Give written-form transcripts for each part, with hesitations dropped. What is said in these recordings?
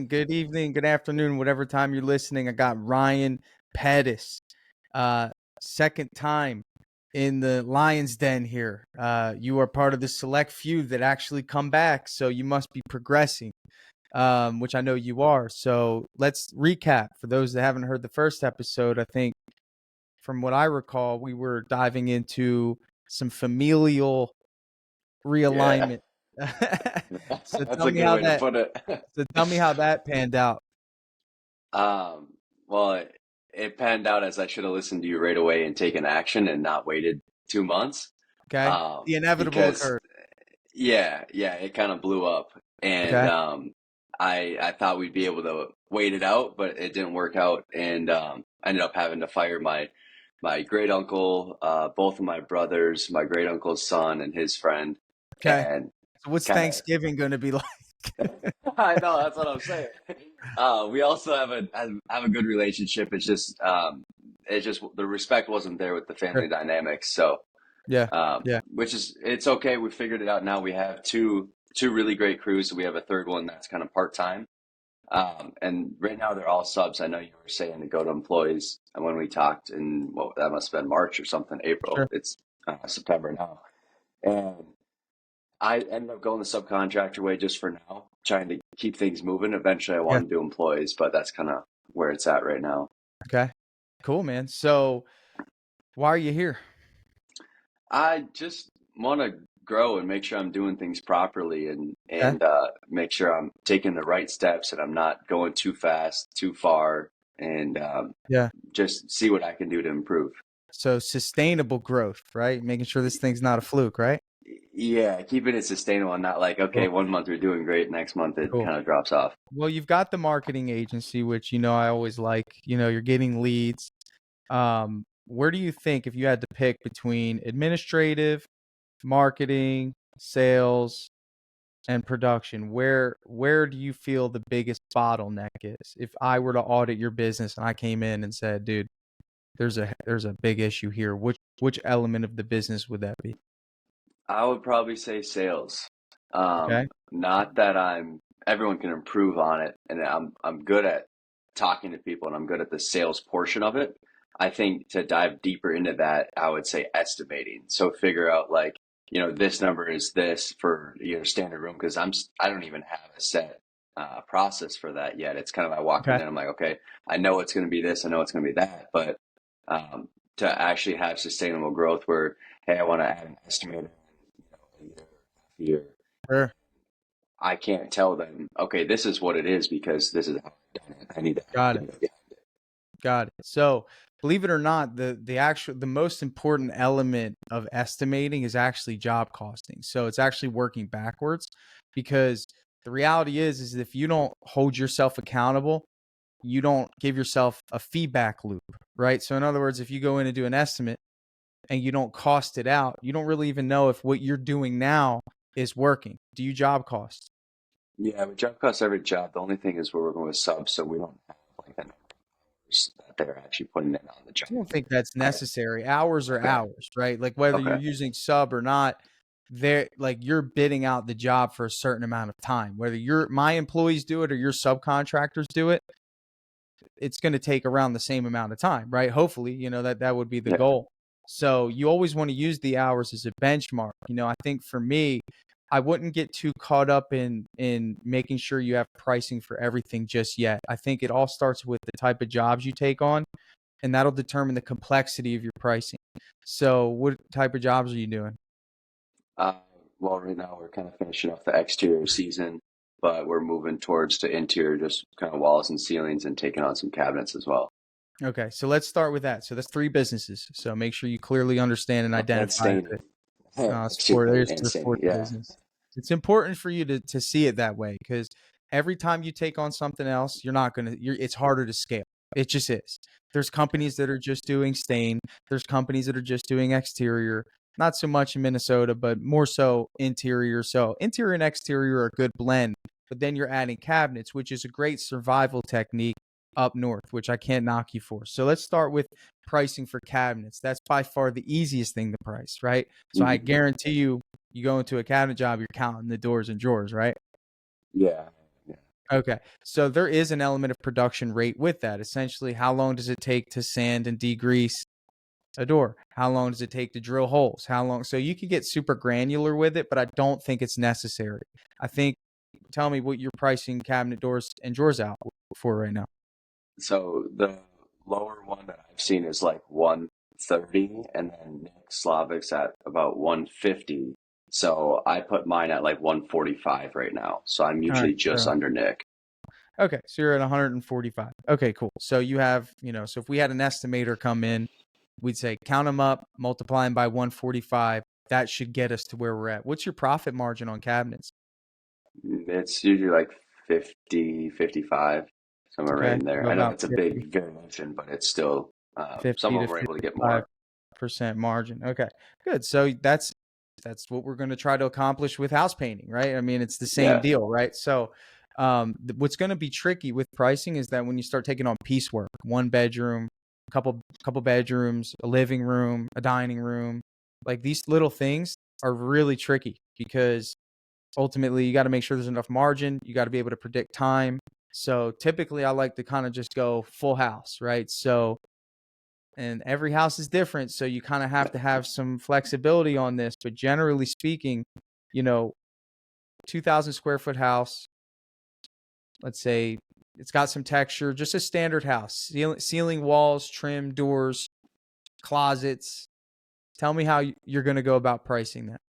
good evening, good afternoon, whatever time you're listening. I got Ryan Pettis, uh, second time in the Lion's Den here. You are part of the select few that actually come back, so you must be progressing, which I know you are. So let's recap for those that haven't heard the first episode. I think from what I recall, we were diving into some familial Yeah, realignment. So that's tell a me good how way to that put it. so tell me how that panned out. Um, well, it panned out as I should have listened to you right away and taken action and not waited 2 months. Okay. The inevitable Because occurred. yeah, it kind of blew up, and Okay. I thought we'd be able to wait it out, but it didn't work out, and I ended up having to fire my great uncle, both of my brothers, my great uncle's son, and his friend, Okay. and So what's kind of. Thanksgiving going to be like? I know that's what I'm saying. We also have a good relationship. It's just the respect wasn't there with the Sure. family dynamics. So, Yeah. Yeah. which is it's okay. We figured it out now. We have two really great crews. So we have a third one that's kind of part time. And right now they're all subs. I know you were saying to go to employees, and when we talked in that must have been March or something, April. Sure. It's September now, and I ended up going the subcontractor way just for now, trying to keep things moving. Eventually, I Yeah. want to do employees, but that's kind of where it's at right now. Okay. Cool, man. So why are you here? I just want to grow and make sure I'm doing things properly and Okay. and make sure I'm taking the right steps and I'm not going too fast, too far, and Yeah. just see what I can do to improve. So sustainable growth, right? Making sure this thing's not a fluke, right? Yeah, keeping it sustainable and not like, okay, Cool. 1 month we're doing great, next month it Cool. kind of drops off. Well, you've got the marketing agency, which I always like. You're getting leads. Where do you think if you had to pick between administrative, marketing, sales, and production, where do you feel the biggest bottleneck is? If I were to audit your business and I came in and said, dude, there's a big issue here, which element of the business would that be? I would probably say sales. Okay. Not that everyone can improve on it, and I'm good at talking to people and I'm good at the sales portion of it. I think to dive deeper into that, I would say estimating. So figure out like, this number is this for your standard room because I don't even have a set process for that yet. It's kind of I walk in Okay. and I'm like, okay, I know it's going to be this, I know it's going to be that, but um, to actually have sustainable growth where, hey, I want to add an estimator a year, half a year. Sure. I can't tell them, okay, this is what it is because this is how I've done it. I need to Got it. estimate it. Got it. So, believe it or not, the most important element of estimating is actually job costing. So, it's actually working backwards because the reality is if you don't hold yourself accountable, you don't give yourself a feedback loop, right? So, in other words, if you go in and do an estimate and you don't cost it out, you don't really even know if what you're doing now is working. Do you job cost? Yeah, we job cost every job. The only thing is we're working with subs, so we don't have like the numbers that they're actually putting in on the job. I don't think that's I, necessary. Hours are okay, hours, right? Like whether you're okay, using sub or not, they're like you're bidding out the job for a certain amount of time. Whether my employees do it or your subcontractors do it, it's going to take around the same amount of time, right? Hopefully, that would be the yeah. goal. So you always want to use the hours as a benchmark. I think for me, I wouldn't get too caught up in making sure you have pricing for everything just yet. I think it all starts with the type of jobs you take on, and that'll determine the complexity of your pricing. So, what type of jobs are you doing? Uh, well, right now we're kind of finishing off the exterior season, but we're moving towards the interior, just kind of walls and ceilings, and taking on some cabinets as well. Okay, so let's start with that. So that's three businesses. So make sure you clearly understand and And identify staining, there's and the staining, fourth yeah, business. It's important for you to see it that way because every time you take on something else, it's harder to scale. It just is. There's companies that are just doing stain. There's companies that are just doing exterior. Not so much in Minnesota, but more so interior. So interior and exterior are a good blend, but then you're adding cabinets, which is a great survival technique up north, which I can't knock you for. So let's start with pricing for cabinets. That's by far the easiest thing to price, right? So I hmm guarantee you go into a cabinet job, you're counting the doors and drawers, right? yeah, yeah. Okay. So there is an element of production rate with that. Essentially, how long does it take to sand and degrease a door? How long does it take to drill holes? How long? So you can get super granular with it, but I don't think it's necessary. I think, tell me what you're pricing cabinet doors and drawers out for right now. So the lower one that I've seen is like 130, and then Nick Slavic's at about 150. So I put mine at like 145 right now. So I'm All right. usually just under Nick. Okay. So you're at 145. Okay, cool. So you have, so if we had an estimator come in, we'd say count them up, multiply them by 145. That should get us to where we're at. What's your profit margin on cabinets? It's usually like 50, 55, somewhere right Okay. in there. So I know about that's a 50, big variation, but it's still, some 50 of to them were able to get more. 55% margin. Okay. Good. So that's what we're going to try to accomplish with house painting, right? I mean, it's the same Yeah. deal, right? So what's going to be tricky with pricing is that when you start taking on piecework, one bedroom, couple bedrooms, a living room, a dining room, like these little things are really tricky because ultimately you got to make sure there's enough margin. You got to be able to predict time. So typically I like to kind of just go full house, right? So, and every house is different. So you kind of have to have some flexibility on this. But generally speaking, you know, 2,000 square foot house, let's say it's got some texture, just a standard house, ceiling walls, trim, doors, closets. Tell me how you're going to go about pricing that.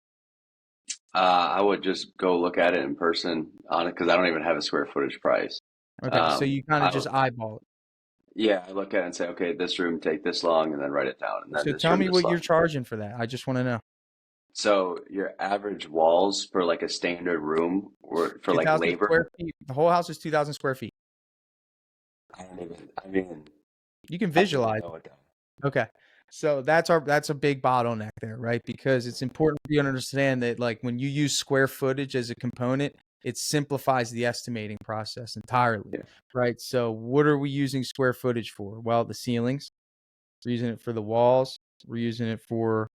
I would just go look at it in person on it because I don't even have a square footage price. Okay. So you kind of I just would, eyeball it. yeah, I look at it and say, okay, this room take this long, and then write it down, and then So this tell room me this what you're long. charging for that. I just want to know. So your average walls for like a standard room or for like 2,000 labor, square feet. The whole house is 2,000 square feet. I don't even, I mean, You can I don't even visualize. know what that. Okay. So that's a big bottleneck there, right? Because it's important for you to understand that like when you use square footage as a component, it simplifies the estimating process entirely, Yeah. right? So what are we using square footage for? Well, the ceilings, we're using it for the walls, we're using it for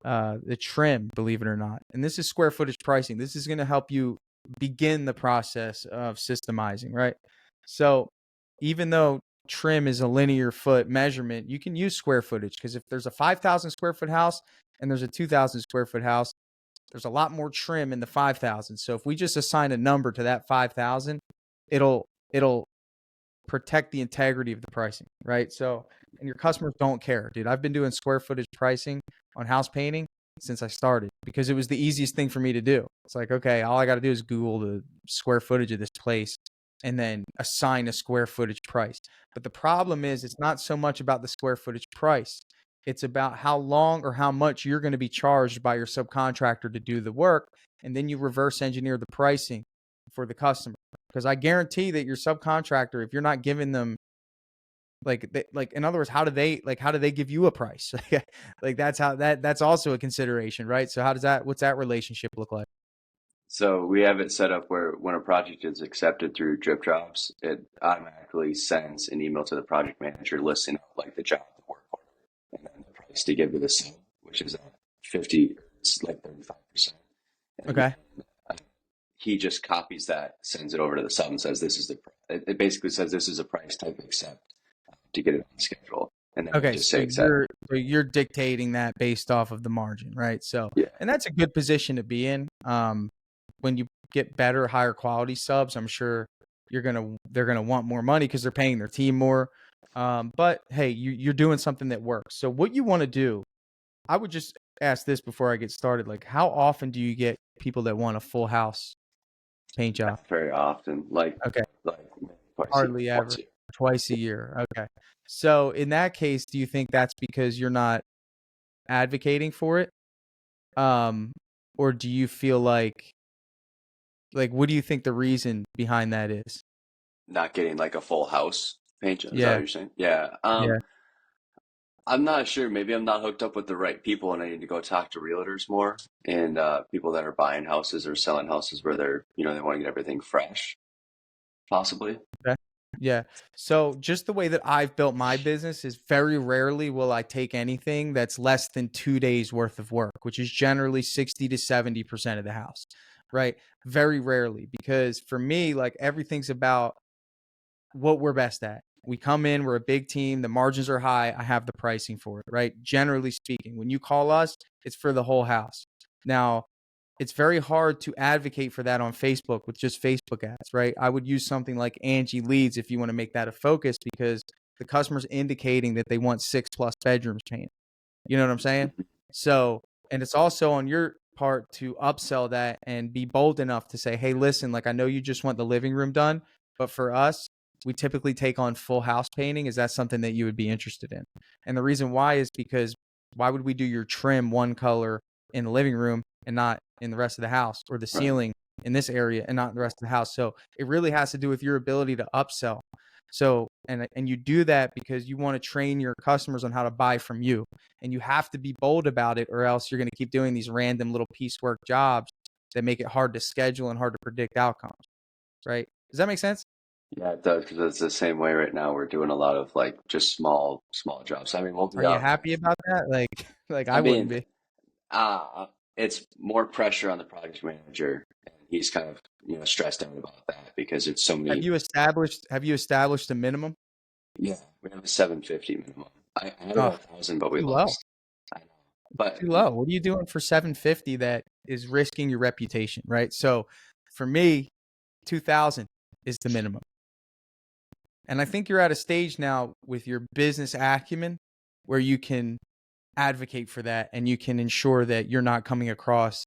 the trim, believe it or not. And this is square footage pricing. This is going to help you begin the process of systemizing, right? So even though trim is a linear foot measurement, you can use square footage because if there's a 5,000 square foot house and there's a 2,000 square foot house, there's a lot more trim in the 5,000. So if we just assign a number to that 5,000, it'll protect the integrity of the pricing, right? So, and your customers don't care, dude. I've been doing square footage pricing on house painting since I started because it was the easiest thing for me to do. It's like, okay, all I got to do is Google the square footage of this place and then assign a square footage price. But the problem is, it's not so much about the square footage price. It's about how long or how much you're going to be charged by your subcontractor to do the work. And then you reverse engineer the pricing for the customer. Because I guarantee that your subcontractor, if you're not giving them like in other words, how do they give you a price? Like that's also a consideration, right? So what's that relationship look like? So we have it set up where when a project is accepted through DripJobs, it automatically sends an email to the project manager listing out like the job, the work order, and then the price to give to the sub, which is at 50, it's like 35%. And Okay. uh, he just copies that, sends it over to the sub and says, this is the, it basically says this is a price type accept to get it on schedule. And then we Okay, just so say accept. you're dictating that based off of the margin, right? So, Yeah. and that's a good position to be in. When you get better, higher quality subs, I'm sure they're gonna want more money because they're paying their team more. But hey, you're doing something that works. So what you want to do, I would just ask this before I get started. Like, how often do you get people that want a full house paint job? Not very often, like, Okay, like maybe twice a year, hardly once ever, a year. twice a year. Okay, so in that case, do you think that's because you're not advocating for it? Um, or do you feel like what do you think the reason behind that is? Not getting like a full house paint job. Is that what Yeah, you're saying? Yeah. yeah. I'm not sure. Maybe I'm not hooked up with the right people and I need to go talk to realtors more and people that are buying houses or selling houses where they're, they want to get everything fresh, possibly. Okay. Yeah. So just the way that I've built my business is very rarely will I take anything that's less than 2 days worth of work, which is generally 60 to 70% of the house. right? Very rarely, because for me, like everything's about what we're best at. We come in, we're a big team, the margins are high, I have the pricing for it, right? Generally speaking, when you call us, it's for the whole house. Now, it's very hard to advocate for that on Facebook with just Facebook ads, right? I would use something like Angie Leads if you want to make that a focus, because the customer's indicating that they want 6+ bedrooms painted. You know what I'm saying? So, and it's also on your part to upsell that and be bold enough to say, hey, listen, like I know you just want the living room done, but for us, we typically take on full house painting. Is that something that you would be interested in? And the reason why is because why would we do your trim one color in the living room and not in the rest of the house, or the Right. ceiling in this area and not in the rest of the house? So it really has to do with your ability to upsell. So, and you do that because you want to train your customers on how to buy from you. And you have to be bold about it, or else you're going to keep doing these random little piecework jobs that make it hard to schedule and hard to predict outcomes. Right? Does that make sense? Yeah, it does, because it's the same way right now. We're doing a lot of like just small jobs. I mean, we'll Are be you out. happy about that? Like, like I I wouldn't mean, be. it's more pressure on the project manager, and he's kind of stressed out about that because it's so Have many. you established? Have you established a minimum? Yeah, we have a 750 minimum. I had it Oh, at 1,000, but we too low. lost. I know, but Too low. What are you doing for 750 that is risking your reputation, right? So, for me, 2,000 is the minimum. And I think you're at a stage now with your business acumen where you can advocate for that and you can ensure that you're not coming across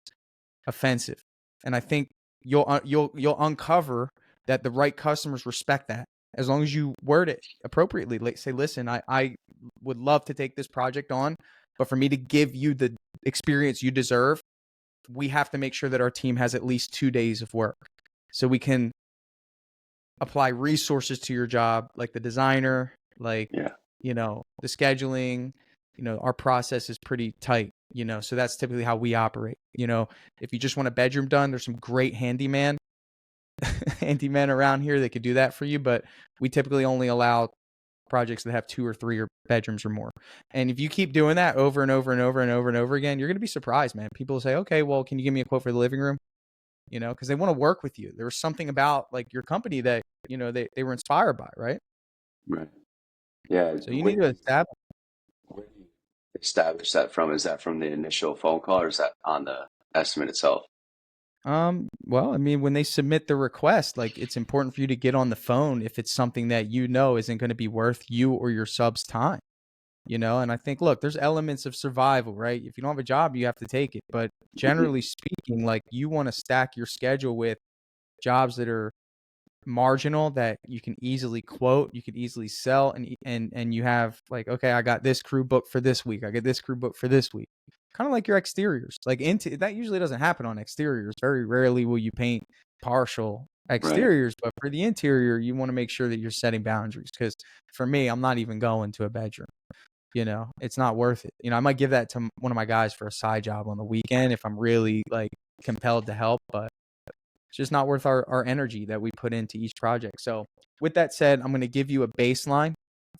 offensive. And I think you'll uncover that the right customers respect that as long as you word it appropriately. Like, say, listen, I would love to take this project on, but for me to give you the experience you deserve, we have to make sure that our team has at least 2 days of work so we can apply resources to your job, like the designer, like, yeah, the scheduling. Our process is pretty tight, so that's typically how we operate. If you just want a bedroom done, there's some great handyman around here that could do that for you, but we typically only allow projects that have 2 or 3 or bedrooms or more. And if you keep doing that over and over and over and over and over again, you're going to be surprised, man. People will say, okay, well, can you give me a quote for the living room? Because they want to work with you. There was something about like your company that, they were inspired by, right? right. Yeah, So you need to establish. where do you establish that from? Is that from the initial phone call, or is that on the estimate itself? Well, I mean, when they submit the request, like it's important for you to get on the phone if it's something that isn't going to be worth you or your sub's time. And I think, look, there's elements of survival, right? If you don't have a job, you have to take it. But Mhm. generally speaking, like you want to stack your schedule with jobs that are marginal, that you can easily quote, you can easily sell, and you have like, okay, I got this crew booked for this week. I get this crew booked for this week. Kind of like your exteriors. Like into that usually doesn't happen on exteriors. Very rarely will you paint partial Right, exteriors, but for the interior, you want to make sure that you're setting boundaries. Because for me, I'm not even going to a bedroom. It's not worth it. I might give that to one of my guys for a side job on the weekend if I'm really like compelled to help, but it's just not worth our energy that we put into each project. So with that said, I'm going to give you a baseline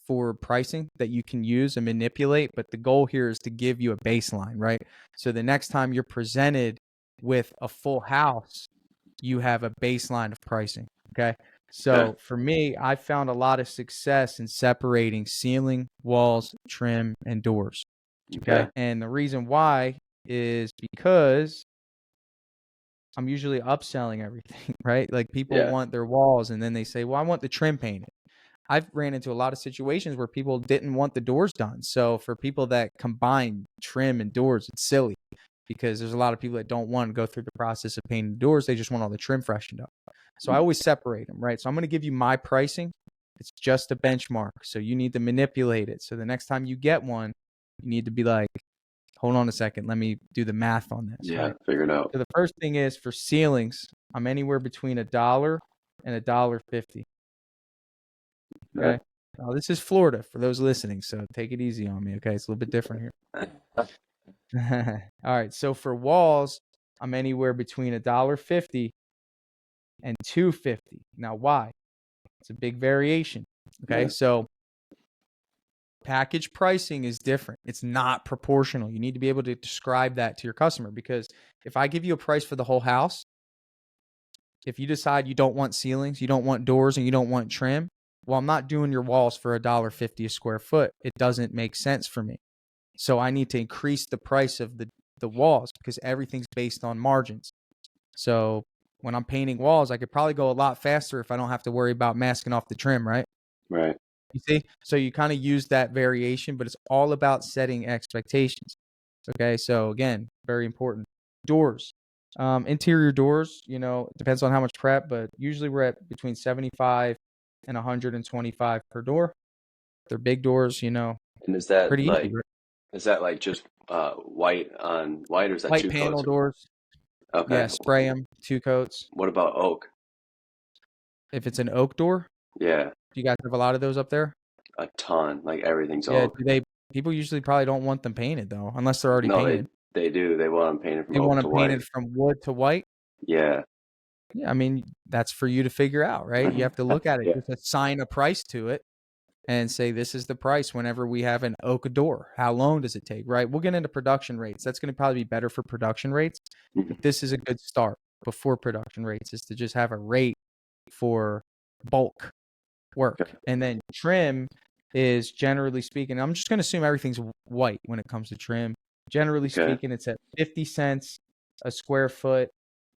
for pricing that you can use and manipulate. But the goal here is to give you a baseline, right? So the next time you're presented with a full house, you have a baseline of pricing. Okay. okay, So for me, I found a lot of success in separating ceiling, walls, trim, and doors. okay, Okay. And the reason why is because I'm usually upselling everything, right? Like people yeah, want their walls and then they say, well, I want the trim painted. I've ran into a lot of situations where people didn't want the doors done. So for people that combine trim and doors, it's silly because there's a lot of people that don't want to go through the process of painting the doors. They just want all the trim freshened up. So I always separate them, right? So I'm going to give you my pricing. It's just a benchmark. So you need to manipulate it. So the next time you get one, you need to be like, hold on a second. Let me do the math on this, yeah. right? Figure it out. So the first thing is for ceilings, I'm anywhere between $1 and $1.50. Okay. Okay. Now this is Florida for those listening, so take it easy on me. Okay, it's a little bit different here. All right. So for walls, I'm anywhere between $1.50 and $2.50. Now, why? It's a big variation. Okay. Yeah, So package pricing is different. It's not proportional. You need to be able to describe that to your customer, because if I give you a price for the whole house, If you decide you don't want ceilings, you don't want doors, and you don't want trim, well, I'm not doing your walls for $1.50 a square foot. It doesn't make sense for me. So I need to increase the price of the walls because everything's based on margins. So when I'm painting walls, I could probably go a lot faster if I don't have to worry about masking off the trim, right? Right. You see? So you kind of use that variation, but it's all about setting expectations. Okay. So again, very important. Doors. Interior doors, you know, it depends on how much prep, but usually we're at between 75 and 125 per door. They're big doors, you know, And is that pretty easy, like right? just white on white, or is that White two panel coats? doors. Okay. Yeah, spray them, 2 coats. What about oak? If it's an oak door, Yeah, do you guys have a lot of those up there? a ton. Like everything's Yeah, oak. do they people usually probably don't want them painted though, unless they're already No, painted. they do. They want them painted from They want oak them to white. painted from wood to white. Yeah. Yeah, I mean, that's for you to figure out, right? You have to look at it, Yeah. just assign a price to it and say, this is the price whenever we have an oak door. How long does it take, right? We'll get into production rates. That's going to probably be better for production rates, but this is a good start before production rates is to just have a rate for bulk work. Okay. And then trim is generally speaking, I'm just going to assume everything's white when it comes to trim. Generally Okay. speaking, it's at 50 cents a square foot,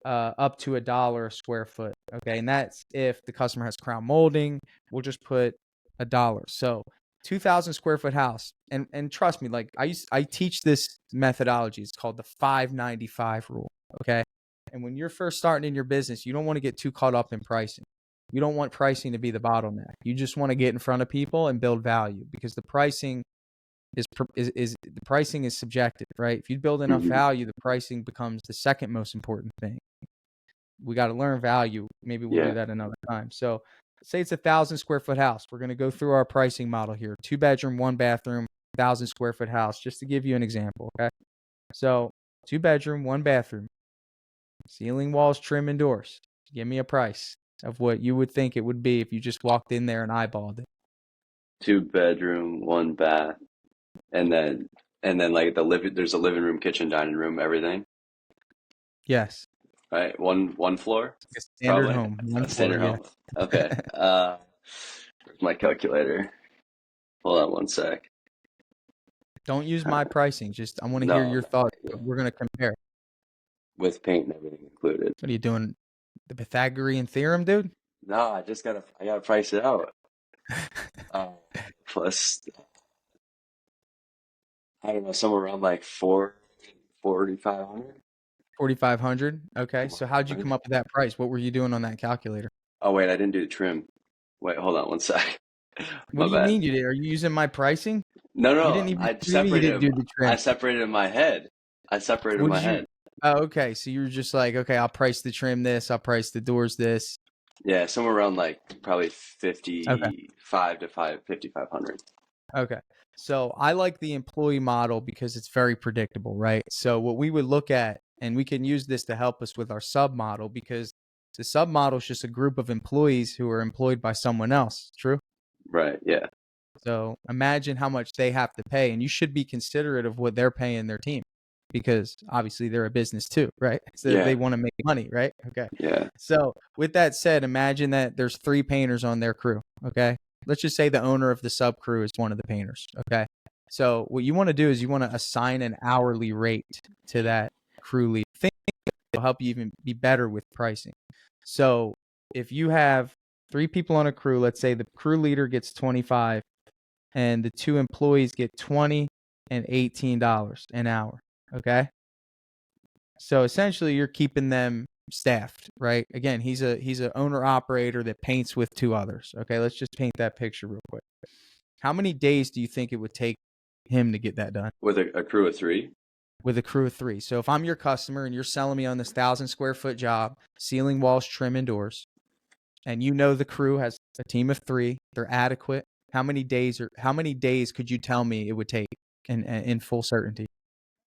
up to $1 a square foot. Okay. And that's if the customer has crown molding, we'll just put $1. So 2,000 square foot house. And trust me, like I teach this methodology. It's called the 595 rule. Okay. And when you're first starting in your business, you don't want to get too caught up in pricing. You don't want pricing to be the bottleneck. You just want to get in front of people and build value because the pricing the pricing is subjective, right? If you build enough value, the pricing becomes the second most important thing. We got to learn value. Maybe we'll do that another time. So say it's 1,000 square foot house. We're going to go through our pricing model here. 2 bedroom, 1 bathroom, 1,000 square foot house, just to give you an example. Okay. So 2 bedroom, 1 bathroom, ceiling, walls, trim, and doors. Give me a price of what you would think it would be if you just walked in there and eyeballed it. 2 bedroom, 1 bath, and then like there's a living room, kitchen, dining room, everything. Yes. Right. One floor. A standard Probably home. One a standard floor, home. Okay. Where's my calculator? Hold on one sec. Don't use my pricing. Just I want to hear your thoughts. We're going to compare. With paint and everything included. What are you doing? The Pythagorean theorem, dude? No, I gotta price it out. Plus, I don't know, somewhere around like 4,500. 4,500. Okay. So how'd you come up with that price? What were you doing on that calculator? Oh wait, I didn't do the trim. Wait, hold on one sec. What My do you bad. mean you did? Are you using my pricing? No, You didn't even you didn't do the trim. I separated in my head. What did head. Oh, okay. So you were just like, okay, I'll price the trim this, I'll price the doors this. Yeah, somewhere around like probably 55 to 5,500. Okay. So I like the employee model because it's very predictable, right? So what we would look at, and we can use this to help us with our sub model because the sub model is just a group of employees who are employed by someone else. True? Right, yeah. So imagine how much they have to pay, and you should be considerate of what they're paying their team because obviously they're a business too, right? So they want to make money, right? Okay. Yeah. So with that said, imagine that there's 3 painters on their crew. Okay. Let's just say the owner of the sub crew is one of the painters. Okay. So what you want to do is you want to assign an hourly rate to that crew lead. I think it'll help you even be better with pricing. So if you have 3 people on a crew, let's say the crew leader gets 25 and the 2 employees get $20 and $18 an hour. Okay. So essentially you're keeping them staffed, right? Again, he's a owner operator that paints with 2 others. Okay. Let's just paint that picture real quick. How many days do you think it would take him to get that done? With a crew of 3? With a crew of 3. So if I'm your customer and you're selling me on this 1,000 square foot job, ceiling, walls, trim, and doors, and you know the crew has a team of 3, they're adequate. How many days could you tell me it would take in full certainty?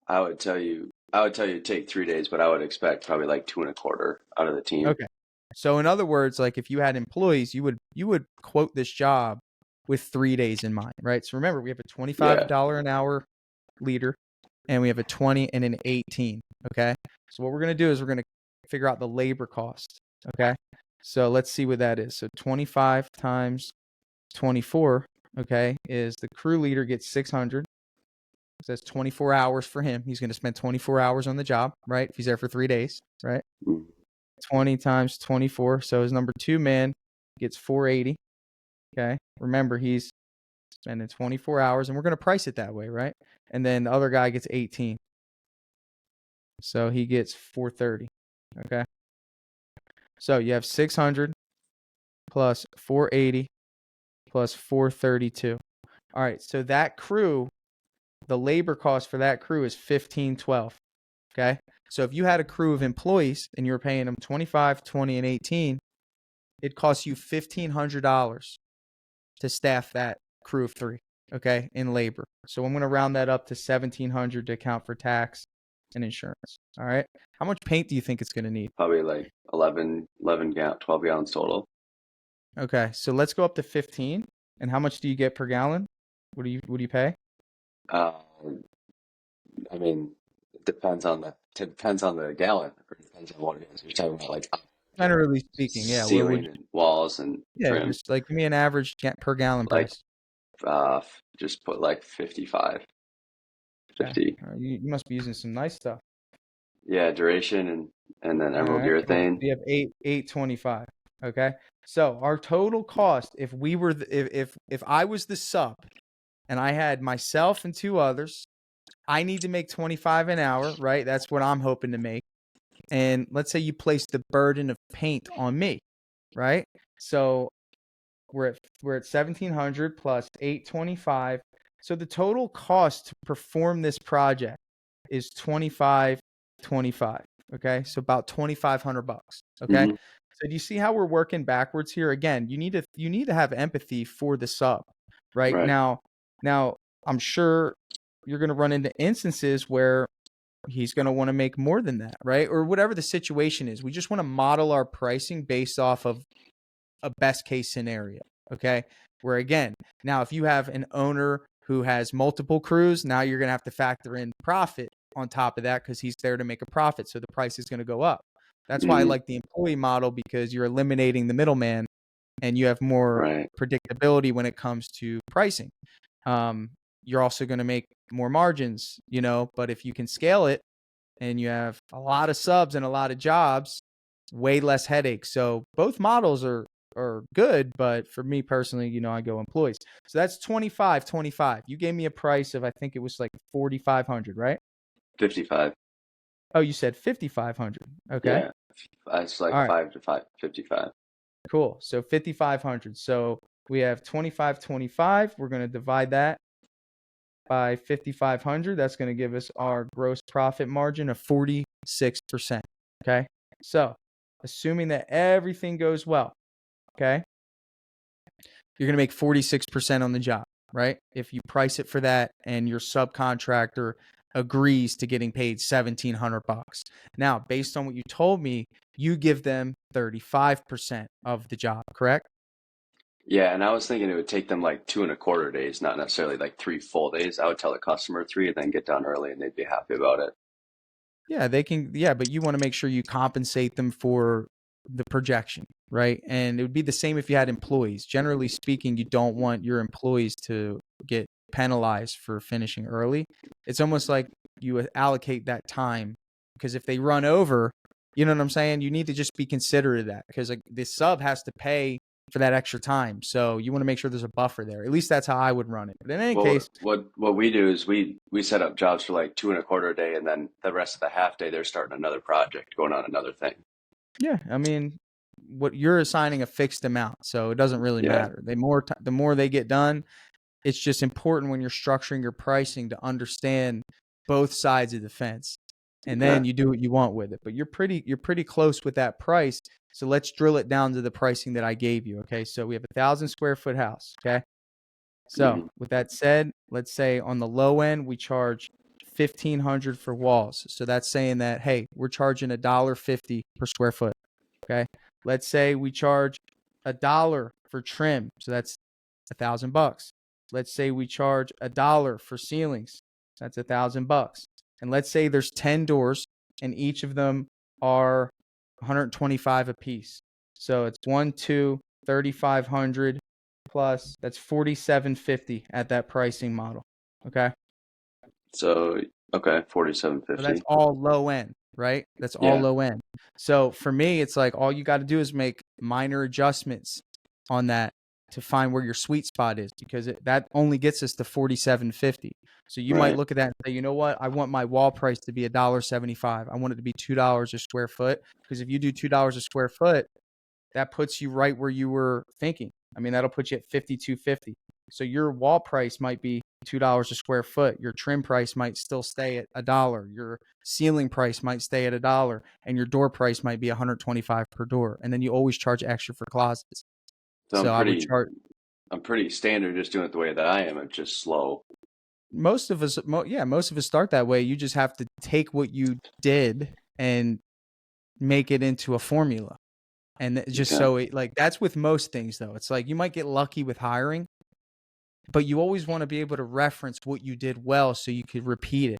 I would tell you it'd take 3 days, but I would expect probably like 2.25 out of the team. Okay. So in other words, like if you had employees, you would quote this job with 3 days in mind, right? So remember, we have a $25 an hour leader and we have a 20 and an 18. Okay. So what we're going to do is we're going to figure out the labor cost. Okay. So let's see what that is. So 25 times 24, okay, is the crew leader gets 600. So that's 24 hours for him. He's going to spend 24 hours on the job, right? If he's there for 3 days, right? 20 times 24. So his number 2 man gets 480. Okay. Remember, he's spending 24 hours, and we're going to price it that way, right? And then the other guy gets 18. So he gets 430. Okay. So you have 600 plus 480 plus 432. All right. So that crew, the labor cost for that crew is 1512. Okay. So if you had a crew of employees and you were paying them 25, 20, and 18, it costs you $1,500 to staff that crew of 3. Okay. In labor. So I'm going to round that up to 1,700 to account for tax and insurance. All right. How much paint do you think it's going to need? Probably like 11 gallon, 12 gallons total. Okay. So let's go up to 15. And how much do you get per gallon? What do you pay? I mean, it depends on the gallon, or it depends on what it is. You're talking about like Generally speaking, yeah. What would ceiling and walls and Yeah, trim. just like give me an average per gallon Like price. just put like 55, Okay. 50. You must be using some nice stuff. Yeah, duration and then All emerald right, cool. urethane. We have 825. Okay. So our total cost, if we were if I was the sub and I had myself and 2 others, I need to make 25 an hour, right? That's what I'm hoping to make. And let's say you place the burden of paint on me, right? So we're at 1,700 plus 825. So the total cost to perform this project is 2525. Okay, so about 2,500 bucks. Okay, Hmm. so do you see how we're working backwards here? Again, you need to have empathy for the sub, right? Right. Now I'm sure you're going to run into instances where he's going to want to make more than that, right? Or whatever the situation is. We just want to model our pricing based off of a best case scenario. Okay. Where again, now if you have an owner who has multiple crews, now you're going to have to factor in profit on top of that because he's there to make a profit. So the price is going to go up. That's why I Hmm. like the employee model, because you're eliminating the middleman and you have more Right. predictability when it comes to pricing. You're also going to make more margins, but if you can scale it and you have a lot of subs and a lot of jobs, way less headaches. So both models are good, but for me personally, I go employees. So that's 25. You gave me a price of, I think it was like 4,500, right? 55. Oh, you said 5,500. Okay. Yeah. It's like All right. 5 to 5, 55. Cool. So 5,500. So we have 25. We're going to divide that by 5,500. That's going to give us our gross profit margin of 46%. Okay. So assuming that everything goes well, okay, you're going to make 46% on the job, right? If you price it for that and your subcontractor agrees to getting paid 1,700 bucks. Now, based on what you told me, you give them 35% of the job, correct? Yeah, and I was thinking it would take them like 2.25 days, not necessarily like 3 full days. I would tell the customer 3 and then get done early, and they'd be happy about it. Yeah, they can. Yeah, but you want to make sure you compensate them for the projection, right? And it would be the same if you had employees. Generally speaking, you don't want your employees to get penalized for finishing early. It's almost like you allocate that time, because if they run over, you know what I'm saying? You need to just be considerate of that, because like the sub has to pay for that extra time. So you want to make sure there's a buffer there. At least that's how I would run it. But in any Well, case, what we do is we set up jobs for like 2.25 days, and then the rest of the half day they're starting another project, going on another thing. yeah, I mean, what you're assigning a fixed amount, so it doesn't really Yeah, matter. The more they get done, it's just important when you're structuring your pricing to understand both sides of the fence, and yeah. then you do what you want with it. But you're pretty close with that price. So let's drill it down to the pricing that I gave you. Okay, so we have 1,000 square foot house. Okay, so Hmm. with that said, let's say on the low end we charge 1,500 for walls. So that's saying that, hey, we're charging $1.50 per square foot. Okay. Let's say we charge $1 for trim. So that's $1,000. Let's say we charge $1 for ceilings. That's $1,000. And let's say there's 10 doors and each of them are 125 a piece. So it's 1, 2, 3,500 plus that's 4,750 at that pricing model. Okay. So okay, So that's 4750. all low end, right? That's all Yeah, low end. So for me, it's like all you got to do is make minor adjustments on that to find where your sweet spot is, because that only gets us to 4,750. So you might right. look at that and say, you know what? I want my wall price to be $1.75. I want it to be $2 a square foot, because if you do $2 a square foot, that puts you right where you were thinking. I mean, that'll put you at 5,250. So your wall price might be $2 a square foot. Your trim price might still stay at $1. Your ceiling price might stay at $1, and your door price might be 125 per door. And then you always charge extra for closets. So So I would charge I'm pretty standard just doing it the way that I am. I'm just slow. most of us. Most of us start that way. You just have to take what you did and make it into a formula. And just Okay. so it, like, that's with most things though. It's like you might get lucky with hiring, but you always want to be able to reference what you did well so you could repeat it.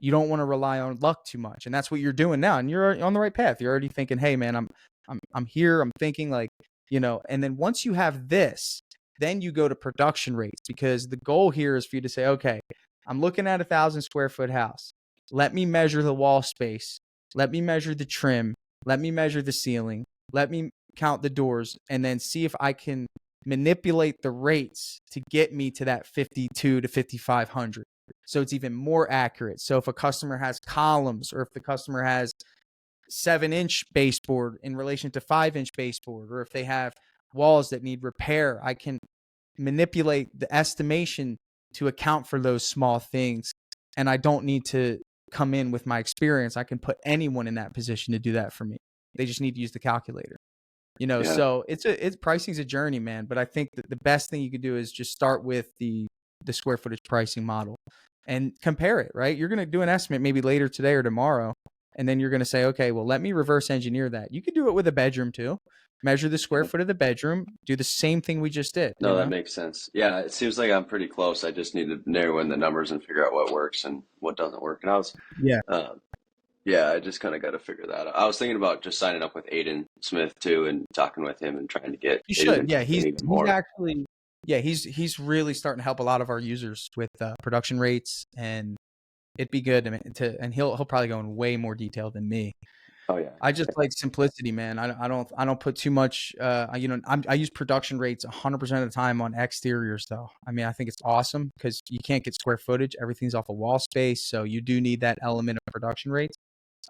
You don't want to rely on luck too much. And that's what you're doing now. And you're on the right path. You're already thinking, hey man, I'm here. I'm thinking like, and then once you have this, then you go to production rates, because the goal here is for you to say, okay, I'm looking at 1,000 square foot house. Let me measure the wall space. Let me measure the trim. Let me measure the ceiling. Let me count the doors, and then see if I can manipulate the rates to get me to that 52 to 5,500. So it's even more accurate. So if a customer has columns, or if the customer has 7-inch baseboard in relation to 5-inch baseboard, or if they have walls that need repair, I can manipulate the estimation to account for those small things. And I don't need to come in with my experience. I can put anyone in that position to do that for me. They just need to use the calculator. Yeah. So it's pricing's a journey, man. But I think that the best thing you could do is just start with the square footage pricing model and compare it, right? You're going to do an estimate maybe later today or tomorrow, and then you're going to say, okay, well, let me reverse engineer that. You could do it with a bedroom too. Measure the square Yeah. foot of the bedroom, do the same thing we just did, No, that makes sense. Yeah, it seems like I'm pretty close. I just need to narrow in the numbers and figure out what works and what doesn't work. And Yeah. uh, yeah, I just kind of got to figure that out. I was thinking about just signing up with Aiden Smith too and talking with him and trying to get You it should. even Yeah, even he's more. actually he's really starting to help a lot of our users with production rates, and it'd be good and he'll probably go in way more detail than me. Oh yeah, I just like simplicity, man. I don't put too much. I use production rates 100% of the time on exteriors, though. I mean, I think it's awesome because you can't get square footage. Everything's off of wall space, so you do need that element of production rates.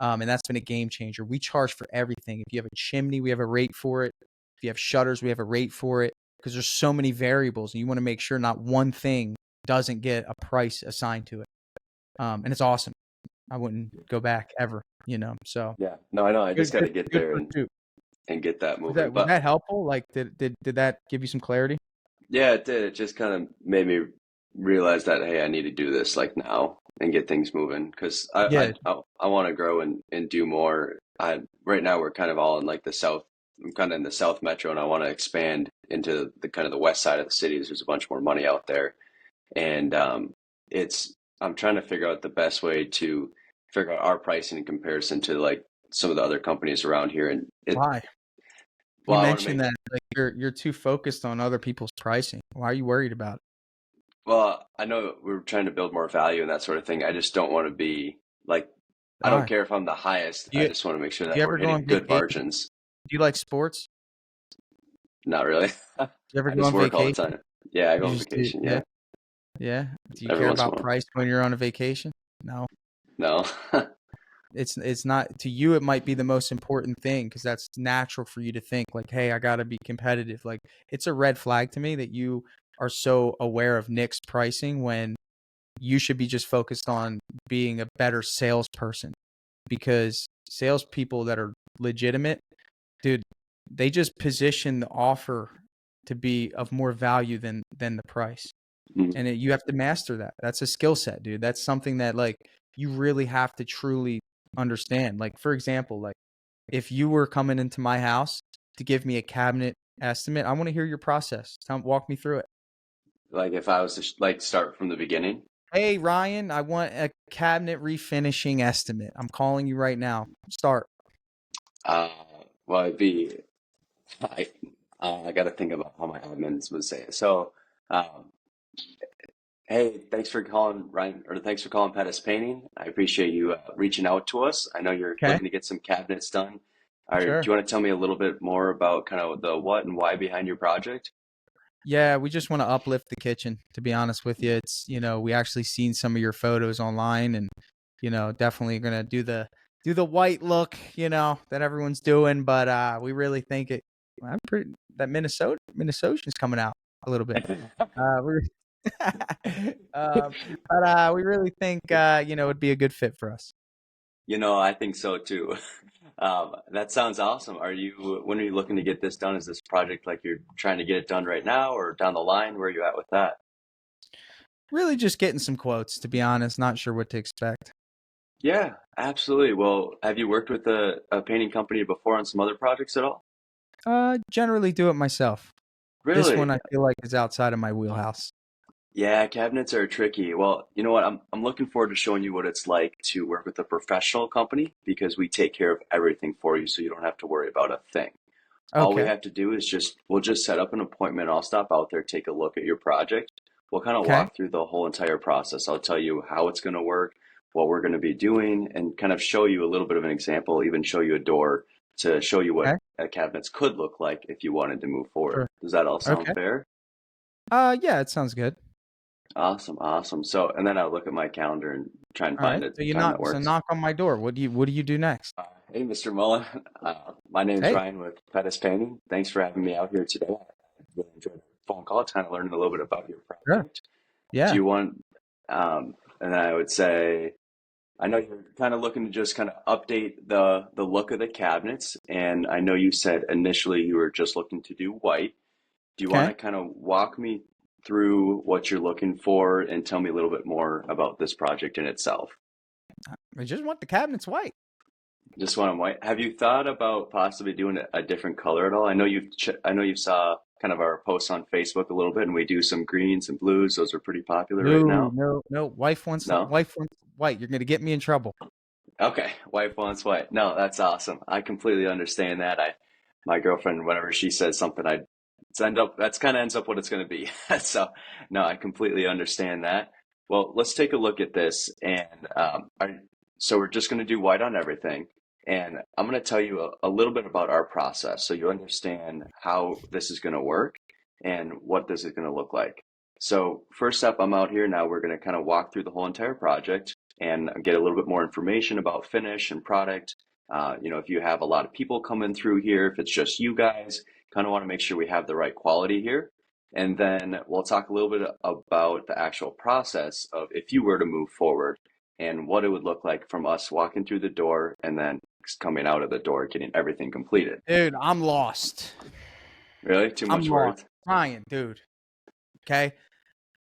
And that's been a game changer. We charge for everything. If you have a chimney, we have a rate for it. If you have shutters, we have a rate for it, because there's so many variables, and you want to make sure not one thing doesn't get a price assigned to it. And it's awesome. I wouldn't go back ever. So yeah. No, I know. I just got good, to get good there pursuit. and get that Was moving. that was But that helpful? Like, did that give you some clarity? yeah, it did. It just kind of made me realize that hey, I need to do this like now and get things moving because Yeah. I want to grow and do more. Right now we're kind of all in like the south. I'm kind of in the South Metro, and I want to expand into the kind of the west side of the city. There's a bunch more money out there, and it's I'm trying to figure out the best way to figure out our pricing in comparison to like some of the other companies around here. And Why? You well, I want to mentioned make that like you're too focused on other people's pricing. Why are you worried about it? well, I know we're trying to build more value and that sort of thing. I just don't want to be like I don't Why? care if I'm the highest. Do I you just want to make sure do that you we're ever go hitting on good vacation? margins. Do you like sports? Not really. Do you ever I go just on work all the vacation? time. Yeah, I go You on just do, vacation. yeah, Yeah, yeah. Do you every care once in about a while. price when you're on a vacation? No. No. It's not to you. It might be the most important thing because that's natural for you to think like, hey, I got to be competitive. Like, it's a red flag to me that you are so aware of Nick's pricing when you should be just focused on being a better salesperson, because salespeople that are legitimate, dude, they just position the offer to be of more value than the price. Mm. And you have to master that. That's a skill set, dude. That's something that like you really have to truly understand. Like, for example, like if you were coming into my house to give me a cabinet estimate, I want to hear your process. Walk me through it. Like if I was to like start from the beginning. Hey, Ryan, I want a cabinet refinishing estimate. I'm calling you right now. Start. Uh, well, it'd be I I got to think about how my admins would say it. So, um, hey, thanks for calling Ryan, or thanks for calling Pettis Painting. I appreciate you reaching out to us. I know you're Okay, looking to get some cabinets done. Do sure. you want to tell me a little bit more about kind of the what and why behind your project? Yeah, we just want to uplift the kitchen, to be honest with you. It's, we actually seen some of your photos online and, definitely gonna do the white look, that everyone's doing, but we really think I'm pretty that Minnesotan's coming out a little bit. We're but we really think it'd be a good fit for us. I think so too. That sounds awesome. When are you looking to get this done? Is this project like you're trying to get it done right now or down the line? Where are you at with that? Really just getting some quotes, to be honest, not sure what to expect. Yeah, absolutely. Well, have you worked with a painting company before on some other projects at all? Generally do it myself. This one Really? I feel like is outside of my wheelhouse. Yeah, cabinets are tricky. Well, you know what? I'm looking forward to showing you what it's like to work with a professional company because we take care of everything for you, so you don't have to worry about a thing. All we Okay. have to do is we'll just set up an appointment. I'll stop out there, take a look at your project. We'll kind of Okay. walk through the whole entire process. I'll tell you how it's going to work, what we're going to be doing, and kind of show you a little bit of an example, even show you a door to show you what Okay. cabinets could look like if you wanted to move forward. Sure. Does that all sound Okay. fair? Yeah, it sounds good. Awesome, awesome. So, and then I'll look at my calendar and try and All find right. a So you time knock that so works. knock on my door. What do you do next? Hey, Mr. Mullen. My name's Hey. Ryan with Pettis Painting. Thanks for having me out here today. I really enjoyed the phone call, kind of learning a little bit about your Sure. project. Do Yeah. you want, and then I would say, I know you're kind of looking to just kind of update the look of the cabinets, and I know you said initially you were just looking to do white. Do you want Okay. to kind of walk me through what you're looking for and tell me a little bit more about this project in itself? I just want the cabinets white. Just want them white. Have you thought about possibly doing a different color at all? I know you saw kind of our posts on Facebook a little bit, and we do some greens and blues. Those are pretty popular right No, now. no, no. No? Wife wants white. You're gonna get me in trouble. Okay. White wants white. No, that's awesome. I completely understand that. My girlfriend, whenever she says something, that's kind of ends up what it's going to be. So, no, I completely understand that. Well, let's take a look at this, and so we're just going to do white on everything, and I'm going to tell you a little bit about our process, so you understand how this is going to work and what this is going to look like. So, first up, I'm out here now. We're going to kind of walk through the whole entire project and get a little bit more information about finish and product. If you have a lot of people coming through here, if it's just you guys, kind of want to make sure we have the right quality here. And then we'll talk a little bit about the actual process of if you were to move forward and what it would look like from us walking through the door and then coming out of the door, getting everything completed. Dude, I'm lost. Really? Too I'm much lost. words? Ryan, dude. Okay.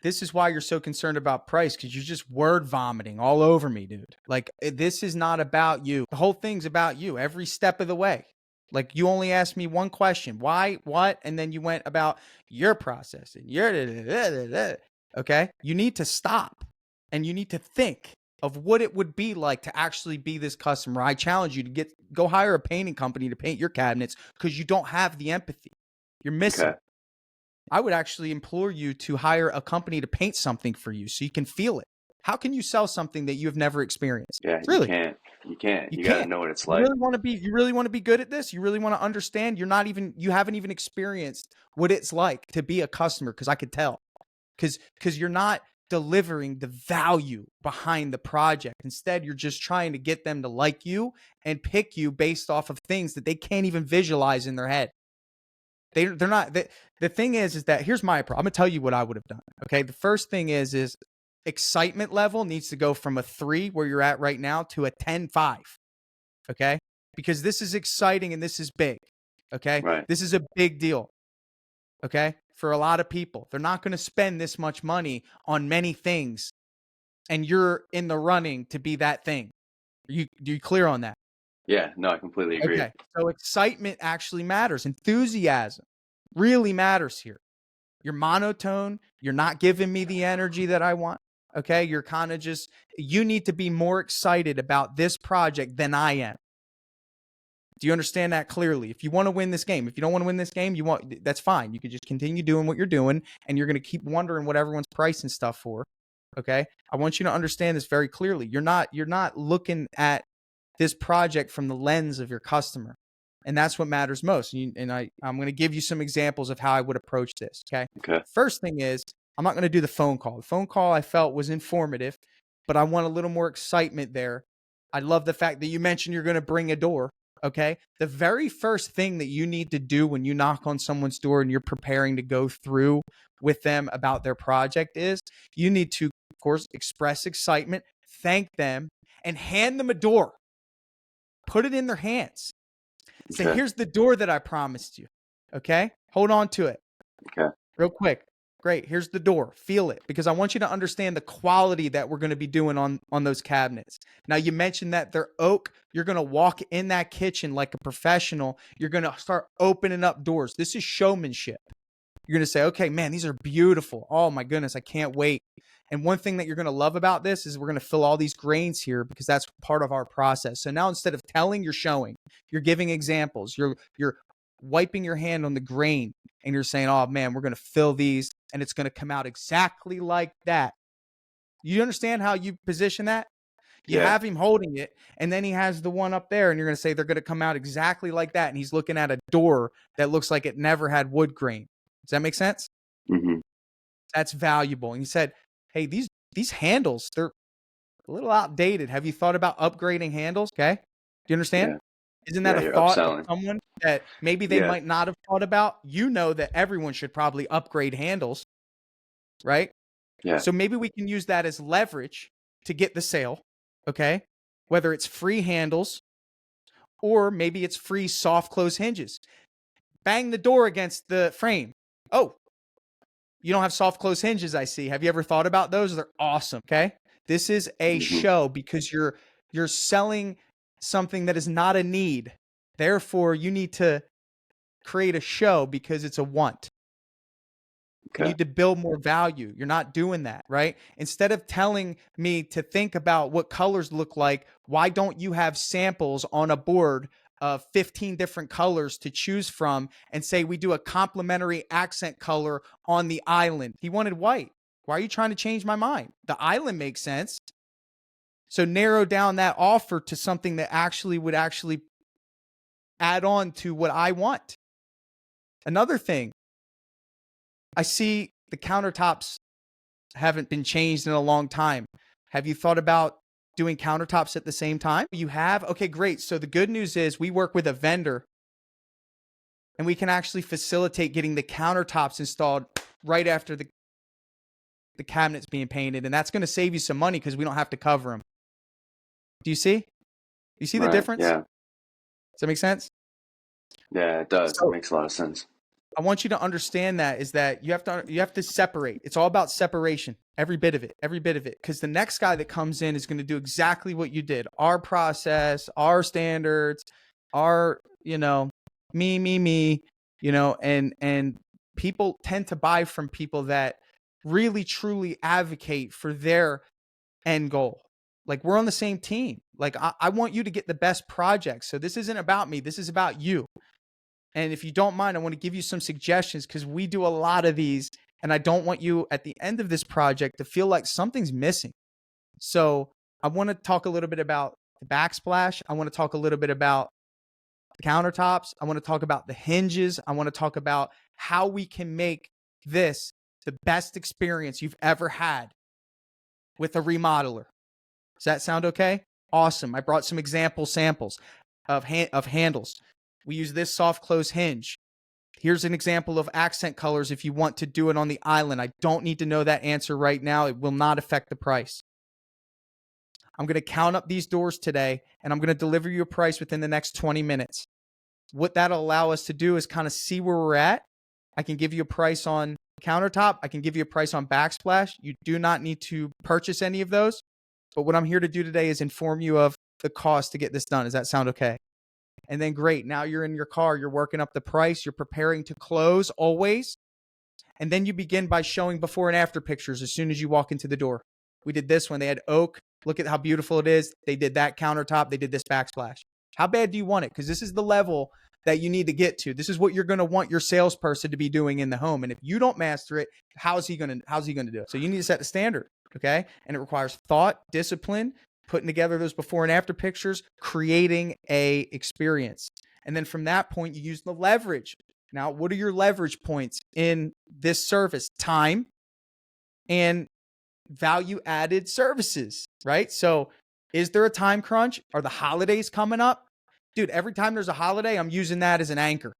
This is why you're so concerned about price because you're just word vomiting all over me, dude. Like, this is not about you. The whole thing's about you every step of the way. Like, you only asked me one question why, what? And then you went about your process and your. Okay. You need to stop and you need to think of what it would be like to actually be this customer. I challenge you to go hire a painting company to paint your cabinets because you don't have the empathy. You're missing Okay. it. I would actually implore you to hire a company to paint something for you so you can feel it. How can you sell something that you have never experienced? Yeah, you Really, can't. You can't. you You got to can't. know what it's You like. really want to be good at this? You really want to understand? You haven't even experienced what it's like to be a customer because I could tell. Because you're not delivering the value behind the project. Instead, you're just trying to get them to like you and pick you based off of things that they can't even visualize in their head. They're not the thing is that here's my problem. I'm gonna tell you what I would have done. Okay. The first thing is excitement level needs to go from a 3 where you're at right now to a 10-5. Okay. Because this is exciting and this is big. Okay. Right. This is a big deal. Okay. For a lot of people, they're not going to spend this much money on many things. And you're in the running to be that thing. You clear on that? Yeah, no, I completely agree. Okay. So excitement actually matters. Enthusiasm really matters here. You're monotone. You're not giving me the energy that I want. Okay. You're kind of you need to be more excited about this project than I am. Do you understand that clearly? If you want to win this game, if you don't want to win this game, that's fine. You can just continue doing what you're doing, and you're going to keep wondering what everyone's pricing stuff for. Okay. I want you to understand this very clearly. You're not looking at this project from the lens of your customer. And that's what matters most. And I'm going to give you some examples of how I would approach this. Okay. First thing is, I'm not going to do the phone call. The phone call I felt was informative, but I want a little more excitement there. I love the fact that you mentioned you're going to bring a door. Okay. The very first thing that you need to do when you knock on someone's door and you're preparing to go through with them about their project is you need to, of course, express excitement, thank them, and hand them a door. Put it in their hands. Say, here's the door that I promised you. Okay. Hold on to it. Okay. Real quick. Great. Here's the door. Feel it, because I want you to understand the quality that we're going to be doing on those cabinets. Now, you mentioned that they're oak. You're going to walk in that kitchen like a professional. You're going to start opening up doors. This is showmanship. You're going to say, okay, man, these are beautiful. Oh my goodness, I can't wait. And one thing that you're going to love about this is we're going to fill all these grains here because that's part of our process. So now instead of telling, you're showing. You're giving examples. You're wiping your hand on the grain and you're saying, oh man, we're going to fill these and it's going to come out exactly like that. You understand how you position that? You have him holding it, and then he has the one up there, and you're going to say they're going to come out exactly like that. And he's looking at a door that looks like it never had wood grain. Does that make sense? Mm-hmm. That's valuable. And he said, hey, these handles, they're a little outdated. Have you thought about upgrading handles? Okay. Do you understand? Yeah. Isn't that a thought upselling. of someone that maybe they might not have thought about? You know that everyone should probably upgrade handles, right? Yeah. So maybe we can use that as leverage to get the sale, okay? Whether it's free handles or maybe it's free soft close hinges. Bang the door against the frame. Oh, you don't have soft close hinges, I see. Have you ever thought about those? They're awesome, okay? This is a show because you're selling something that is not a need. Therefore, you need to create a show because it's a want. You need to build more value. You're not doing that, right? Instead of telling me to think about what colors look like, why don't you have samples on a board of 15 different colors to choose from and say we do a complementary accent color on the island? He wanted white. Why are you trying to change my mind? The island makes sense. So narrow down that offer to something that would add on to what I want. Another thing, I see the countertops haven't been changed in a long time. Have you thought about doing countertops at the same time? You have? Okay, great. So the good news is we work with a vendor and we can actually facilitate getting the countertops installed right after the cabinets being painted. And that's going to save you some money because we don't have to cover them. Do you see? You see the difference? Yeah. Does that make sense? Yeah, it does. So, it makes a lot of sense. I want you to understand that is that you have to separate. It's all about separation. Every bit of it. Because the next guy that comes in is going to do exactly what you did. Our process, our standards, our, me, and people tend to buy from people that really truly advocate for their end goal. Like we're on the same team. Like I want you to get the best projects. So this isn't about me. This is about you. And if you don't mind, I want to give you some suggestions because we do a lot of these and I don't want you at the end of this project to feel like something's missing. So I want to talk a little bit about the backsplash. I want to talk a little bit about the countertops. I want to talk about the hinges. I want to talk about how we can make this the best experience you've ever had with a remodeler. Does that sound okay? Awesome. I brought some example samples of handles. We use this soft close hinge. Here's an example of accent colors if you want to do it on the island. I don't need to know that answer right now. It will not affect the price. I'm going to count up these doors today, and I'm going to deliver you a price within the next 20 minutes. What that'll allow us to do is kind of see where we're at. I can give you a price on countertop. I can give you a price on backsplash. You do not need to purchase any of those. But what I'm here to do today is inform you of the cost to get this done. Does that sound okay? And then great. Now you're in your car. You're working up the price. You're preparing to close always. And then you begin by showing before and after pictures as soon as you walk into the door. We did this one. They had oak. Look at how beautiful it is. They did that countertop. They did this backsplash. How bad do you want it? Because this is the level that you need to get to. This is what you're going to want your salesperson to be doing in the home. And if you don't master it, how's he going to do it? So you need to set the standard. Okay. And it requires thought, discipline, putting together those before and after pictures, creating a experience. And then from that point, you use the leverage. Now, what are your leverage points in this service? Time and value added services, right? So is there a time crunch? Are the holidays coming up? Dude, every time there's a holiday, I'm using that as an anchor.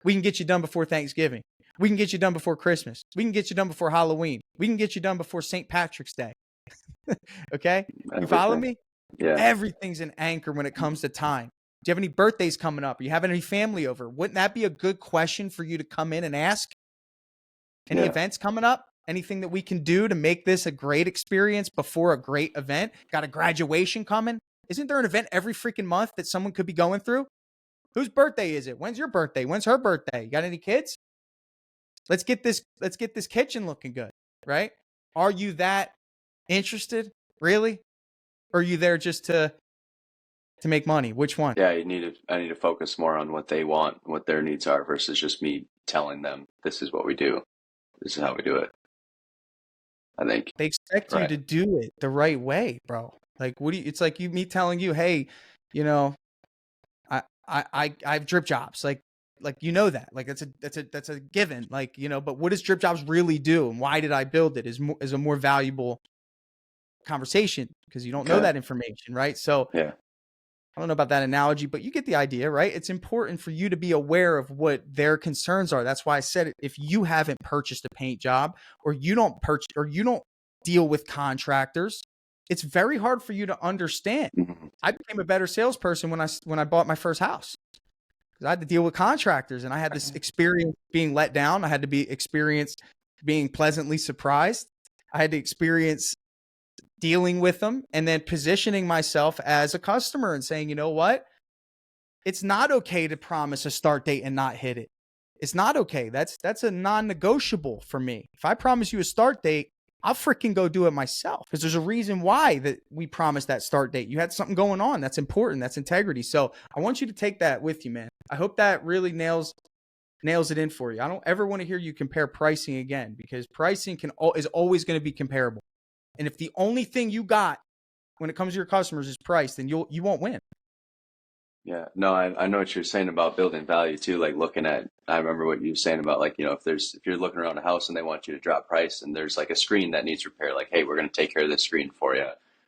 We can get you done before Thanksgiving. We can get you done before Christmas. We can get you done before Halloween. We can get you done before St. Patrick's Day. Okay? You follow me? Yeah. Everything's an anchor when it comes to time. Do you have any birthdays coming up? Are you having any family over? Wouldn't that be a good question for you to come in and ask? Any events coming up? Anything that we can do to make this a great experience before a great event? Got a graduation coming? Isn't there an event every freaking month that someone could be going through? Whose birthday is it? When's your birthday? When's her birthday? You got any kids? Let's get this kitchen looking good, right? Are you that interested? Really? Or are you there just to make money? Which one? Yeah, I need to focus more on what they want, what their needs are, versus just me telling them this is what we do. This is how we do it. I think they expect you to do it the right way, bro. Like, it's like me telling you, hey, you know, I have DripJobs. Like, you know that. Like, that's a given. Like, you know, but what does DripJobs really do, and why did I build it? Is a more valuable conversation, because you don't know that information, right? So yeah. I don't know about that analogy, but you get the idea, right? It's important for you to be aware of what their concerns are. That's why I said it. If you haven't purchased a paint job, or you don't deal with contractors, it's very hard for you to understand. Mm-hmm. I became a better salesperson when I bought my first house, because I had to deal with contractors, and I had this experience being let down. I had to be experienced being pleasantly surprised. I had to experience dealing with them, and then positioning myself as a customer and saying, you know what? It's not okay to promise a start date and not hit it. It's not okay. That's a non-negotiable for me. If I promise you a start date, I'll freaking go do it myself, because there's a reason why that we promised that start date. You had something going on. That's important. That's integrity. So I want you to take that with you, man. I hope that really nails it in for you. I don't ever want to hear you compare pricing again, because pricing is always going to be comparable. And if the only thing you got when it comes to your customers is price, then you won't win. Yeah, no, I know what you're saying about building value too. Like I remember what you were saying about, like, you know, if you're looking around a house and they want you to drop price, and there's like a screen that needs repair, like, hey, we're going to take care of this screen for you.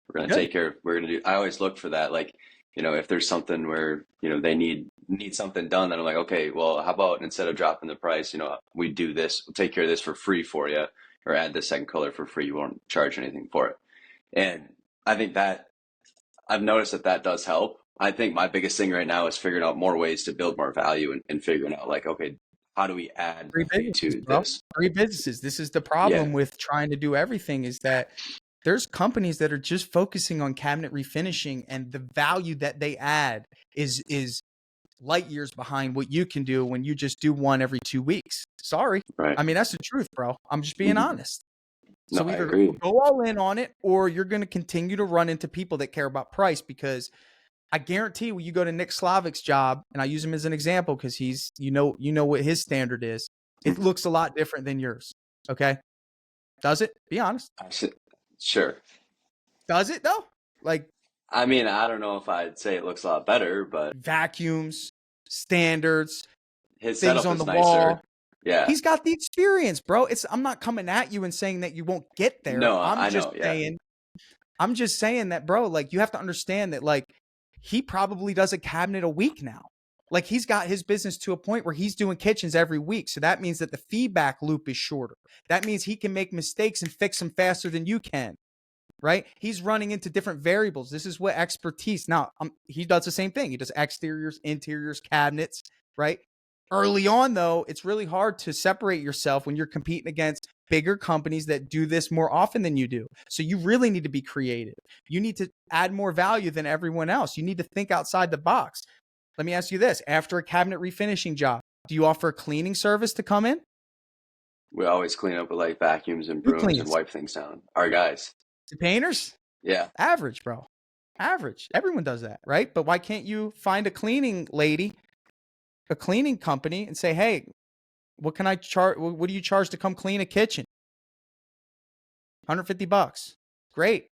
We're going to do. I always look for that. Like, you know, if there's something where, you know, they need something done, then I'm like, okay, well, how about instead of dropping the price, you know, we do this, we'll take care of this for free for you, or add this second color for free. You won't charge anything for it. And I think that I've noticed that does help. I think my biggest thing right now is figuring out more ways to build more value, and figuring out, like, okay, how do we add to this? Free businesses. This is the problem with trying to do everything, is that there's companies that are just focusing on cabinet refinishing, and the value that they add is light years behind what you can do when you just do one every 2 weeks. Sorry. Right. I mean, that's the truth, bro. I'm just being honest. So No, either go all in on it, or you're going to continue to run into people that care about price, because I guarantee when you go to Nick Slavik's job, and I use him as an example because he's, you know what his standard is, it looks a lot different than yours. Okay. Does it? Be honest. Sure. Does it though? Like, I mean, I don't know if I'd say it looks a lot better, but vacuums, standards, his things setup on is the nicer. wall. Yeah. He's got the experience, bro. I'm not coming at you and saying that you won't get there. No, I'm just saying that, bro, like, you have to understand that, like, he probably does a cabinet a week now. Like, he's got his business to a point where he's doing kitchens every week. So that means that the feedback loop is shorter. That means he can make mistakes and fix them faster than you can. Right? He's running into different variables. This is what expertise. Now, he does the same thing. He does exteriors, interiors, cabinets, right? Early on, though, it's really hard to separate yourself when you're competing against bigger companies that do this more often than you do. So you really need to be creative. You need to add more value than everyone else. You need to think outside the box. Let me ask you this. After a cabinet refinishing job, do you offer a cleaning service to come in? We always clean up with, like, vacuums and brooms and wipe things down. Our guys. The painters? Yeah. Average, bro. Average. Everyone does that, right? But why can't you find a cleaning lady, a cleaning company, and say, hey, what can I charge? What do you charge to come clean a kitchen? $150. Great.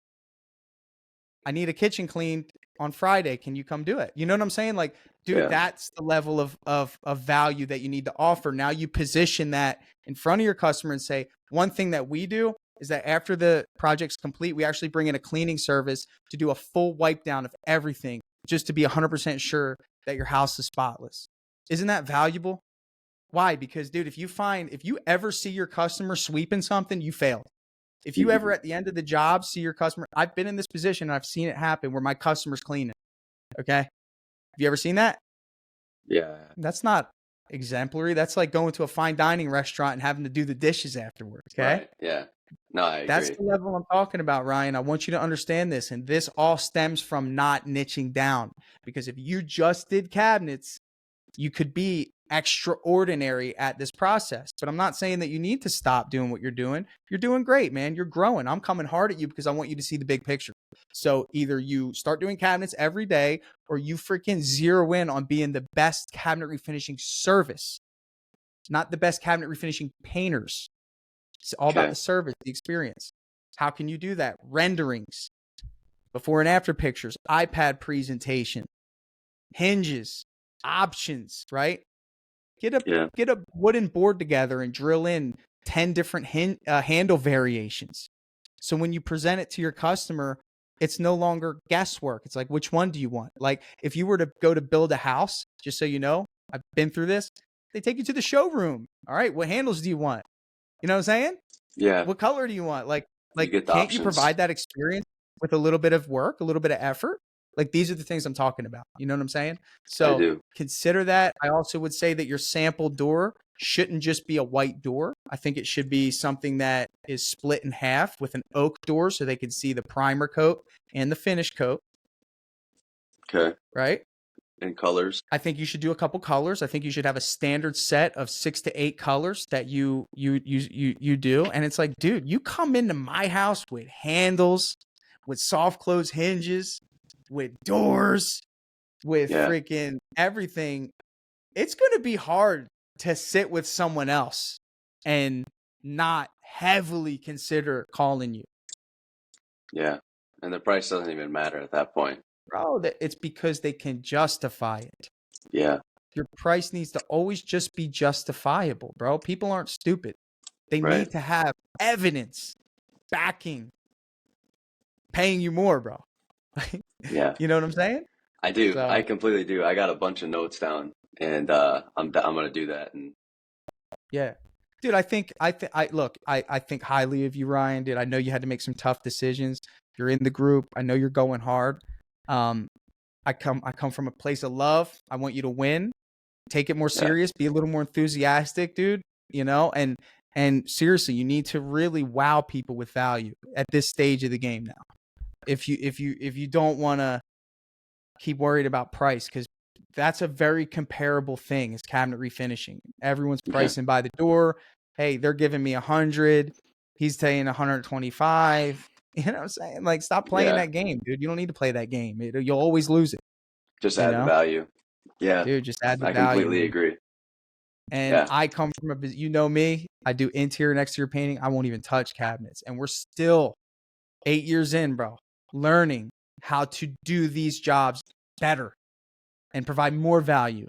I need a kitchen cleaned on Friday. Can you come do it? You know what I'm saying? Like, dude, Yeah. that's the level of value that you need to offer. Now you position that in front of your customer and say, one thing that we do is that after the project's complete, we actually bring in a cleaning service to do a full wipe down of everything just to be 100% sure that your house is spotless. Isn't that valuable? Why? Because, dude, if you ever see your customer sweeping something, you failed. If you ever at the end of the job see your customer, I've been in this position and I've seen it happen where my customer's cleaning. Okay. Have you ever seen that? Yeah. That's not exemplary. That's like going to a fine dining restaurant and having to do the dishes afterwards. Okay. Right. Yeah. No, I agree. That's the level I'm talking about, Ryan. I want you to understand this. And this all stems from not niching down, because if you just did cabinets, you could be extraordinary at this process. But I'm not saying that you need to stop doing what you're doing. You're doing great, man. You're growing. I'm coming hard at you because I want you to see the big picture. So either you start doing cabinets every day, or you freaking zero in on being the best cabinet refinishing service, not the best cabinet refinishing painters. It's all about the service, the experience. How can you do that? Renderings, before and after pictures, iPad presentation, hinges, options, right? Get a wooden board together and drill in 10 different handle variations. So when you present it to your customer, it's no longer guesswork. It's like, which one do you want? Like, if you were to go to build a house, just so you know, I've been through this. They take you to the showroom. All right, what handles do you want? You know what I'm saying? Yeah. What color do you want? Like can't options. You provide that experience with a little bit of work, a little bit of effort? Like, these are the things I'm talking about. You know what I'm saying? So consider that. I also would say that your sample door shouldn't just be a white door. I think it should be something that is split in half with an oak door so they can see the primer coat and the finish coat. Okay. Right? And colors. I think you should do a couple colors. I think you should have a standard set of 6 to 8 colors that you do. And it's like, dude, you come into my house with handles, with soft close hinges, with doors, with freaking everything. It's going to be hard to sit with someone else and not heavily consider calling you. Yeah. And the price doesn't even matter at that point. Bro, it's because they can justify it. Yeah. Your price needs to always just be justifiable, bro. People aren't stupid. They need to have evidence backing paying you more, bro. Yeah. You know what I'm saying? I do. So, I completely do. I got a bunch of notes down, and I'm going to do that. And yeah, dude, I think highly of you, Ryan. Dude, I know you had to make some tough decisions. You're in the group. I know you're going hard. I come from a place of love. I want you to win. Take it more serious. Be a little more enthusiastic, dude. You know, and seriously, you need to really wow people with value at this stage of the game now. If you don't want to keep worried about price, because that's a very comparable thing as cabinet refinishing. Everyone's pricing by the door. Hey, they're giving me 100. He's saying 125. You know what I'm saying? Like, stop playing that game, dude. You don't need to play that game. You'll always lose it. Just add the value. Yeah. Dude, just add the value. I completely agree. And I come from you know me, I do interior and exterior painting. I won't even touch cabinets. And we're still 8 years in, bro, learning how to do these jobs better and provide more value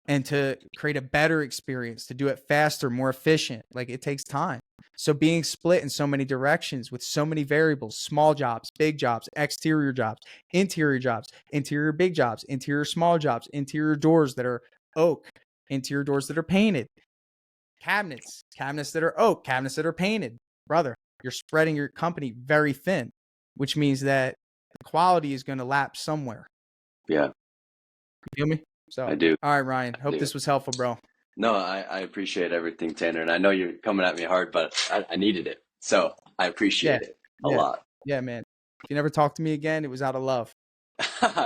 and to create a better experience, to do it faster, more efficient. Like, it takes time. So being split in so many directions with so many variables, small jobs, big jobs, exterior jobs, interior big jobs, interior small jobs, interior doors that are oak, interior doors that are painted, cabinets that are oak, cabinets that are painted. Brother, you're spreading your company very thin, which means that the quality is going to lapse somewhere. Yeah. You feel me? So I do. All right, Ryan. Hope this was helpful, bro. No, I appreciate everything, Tanner. And I know you're coming at me hard, but I needed it. So I appreciate it a lot. Yeah, man. If you never talk to me again, it was out of love.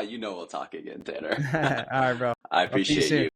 You know we'll talk again, Tanner. All right, bro. I appreciate you.